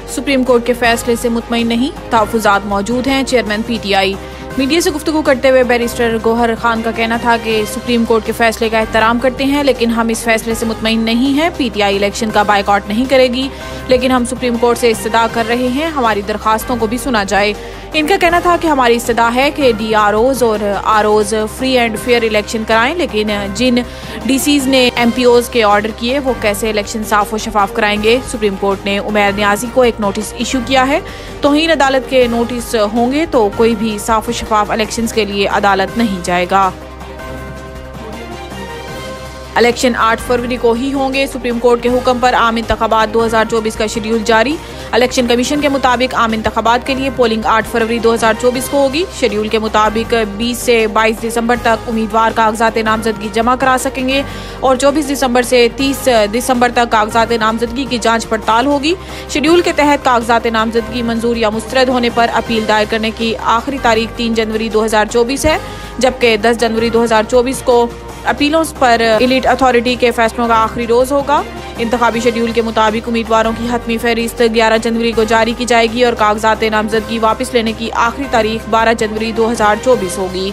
Supreme court के फैसले से मुतमईन नहीं, तहफ़्फ़ुज़ात मौजूद हैं। Chairman PTI। मीडिया से गुफ्तगू करते हुए बैरिस्टर गौहर खान का कहना था कि सुप्रीम कोर्ट के फैसले का एहतराम करते हैं, लेकिन हम इस फैसले से मुतमईन नहीं हैं। PTI इलेक्शन का बायकॉट नहीं करेगी, लेकिन हम सुप्रीम कोर्ट से इस्तदा कर रहे हैं, हमारी दरखास्तों को भी सुना जाए। इनका कहना था कि हमारी इस्तदा है कि DROs और ROs free and fair election कराएं, लेकिन जिन DCs ने MPOs के ऑर्डर किए वो कैसे इलेक्शन साफ और शफाफ कराएंगे। सुप्रीम कोर्ट ने उमैर नियाजी को एक नोटिस इशू किया है। तौहीन अदालत के नोटिस होंगे तो कोई भी साफ और शफाफ इलेक्शंस के लिए अदालत नहीं जाएगा। इलेक्शन 8 फरवरी को ही होंगे। सुप्रीम कोर्ट के हुक्म पर आम इंतखाबात 2024 का शेड्यूल जारी। इलेक्शन कमीशन के मुताबिक आम इंतखाबात के लिए पोलिंग 8 फरवरी 2024 को होगी। शेड्यूल के मुताबिक 20 से 22 दिसंबर तक उम्मीदवार कागजात नामजदगी जमा करा सकेंगे और 24 दिसंबर से 30 दिसंबर तक कागजात नामजदगी की जांच पड़ताल होगी। शेड्यूल के तहत कागजात नामजदगी मंजूर या मुस्तरद होने पर अपील दायर करने की आखिरी तारीख 3 जनवरी 2024 है, जबकि 10 जनवरी 2024 को अपीलों पर इलीट अथॉरिटी के फैसलों का आखिरी रोज होगा। इंतखाबी शेड्यूल के मुताबिक उम्मीदवारों की हतमी फहरिस्त 11 जनवरी को जारी की जाएगी और कागजात नामजदगी वापस लेने की आखिरी तारीख 12 जनवरी 2024 होगी।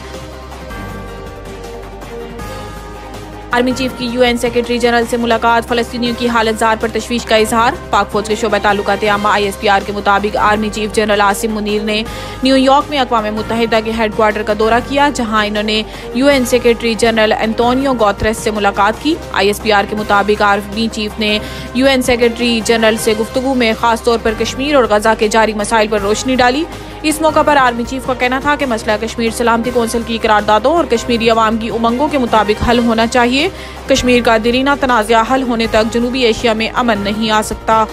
आर्मी चीफ की UN सेक्रेटरी जनरल से मुलाकात, फलस्तीनियों की हालत जार पर तशवीश का इजहार। पाक फौज के शोबा ताल्लुकात आमा ISPR के मुताबिक army chief general Asim Munir ने न्यूयॉर्क में अक़वाम मुत्तहिदा के हेडक्वार्टर का दौरा किया, जहां इन्होंने UN secretary general Antonio Guterres से मुलाकात की। ISPR के मुताबिक आर्मी चीफ ने UN सेक्रेटरी जनरल से गुफ्तगू में खास तौर पर कश्मीर और गजा के जारी मसाइल पर रोशनी डाली। इस मौका पर आर्मी चीफ का कहना था कि मसला कश्मीर सलामती कौंसिल की करारदादों और कश्मीरी अवाम की उमंगों के मुताबिक हल होना चाहिए। कश्मीर का दीरीना तनाज़ा हल होने तक जनूबी एशिया में अमन नहीं आ सकता।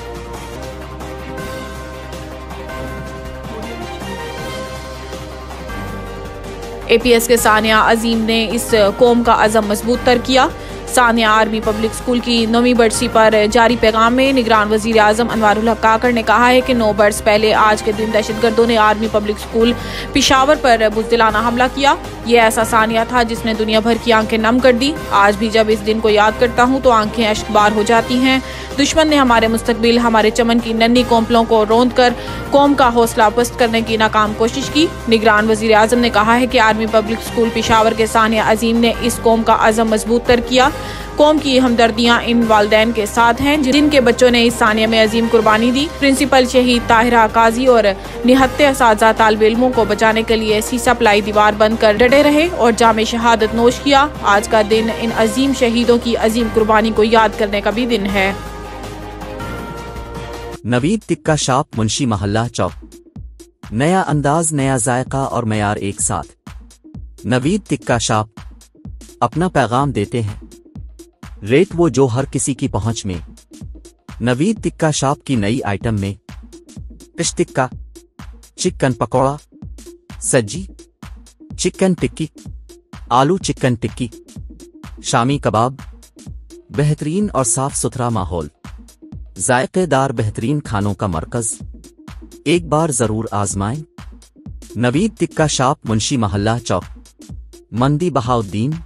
APS के सानिया अजीम ने इस कौम का अज़म मजबूत तर किया। सानिया आर्मी पब्लिक स्कूल की 9वीं बरसी पर जारी पैगाम में निगरान वजीर आजम अनवारुल हक काकड़ ने कहा है कि 9 बरस पहले आज के दिन दहशतगर्दों ने आर्मी पब्लिक स्कूल पिशावर पर बुज़दिलाना हमला किया। ये ऐसा सानिया था जिसने दुनिया भर की आंखें नम कर दी। आज भी जब इस दिन को याद करता हूँ तो आंखें अश्कबार हो जाती हैं। दुश्मन ने हमारे मुस्तकबिल, हमारे चमन की नन्ही कौंपलों को रौंद कर कौम का हौसला पस्त करने की नाकाम कोशिश की। निगरान वजीर आजम ने कहा है कि आर्मी पब्लिक स्कूल पिशावर के सानिया अजीम ने इस कौम का अज़म मजबूत तर किया। कौम की हमदर्दियां इन वालिदैन के साथ हैं जिनके बच्चों ने इस सानिया में अजीम कुर्बानी दी। प्रिंसिपल शहीद ताहिरा काजी और निहत्ते असातिज़ा तालिब इल्मों को बचाने के लिए सीसा प्लाई दीवार बंद कर डटे रहे और जामे शहादत नोश किया। आज का दिन इन अजीम शहीदों की अजीम कुर्बानी को याद करने का भी दिन है। नवीद टिक्का शॉप, मुंशी मोहल्ला चौक। नया अंदाज, नया जायका और मयार एक साथ। नवीद टिक्का शॉप अपना पैगाम देते हैं, रेट वो जो हर किसी की पहुंच में। नवीद टिक्का शॉप की नई आइटम में फिश टिक्का, चिकन पकौड़ा, सज्जी, चिकन टिक्की, आलू चिकन टिक्की, शामी कबाब, बेहतरीन और साफ सुथरा माहौल, जायकेदार बेहतरीन खानों का मरकज। एक बार जरूर आजमाएं। नवीद टिक्का शॉप, मुंशी मोहल्ला चौक, मंदी बहाउद्दीन।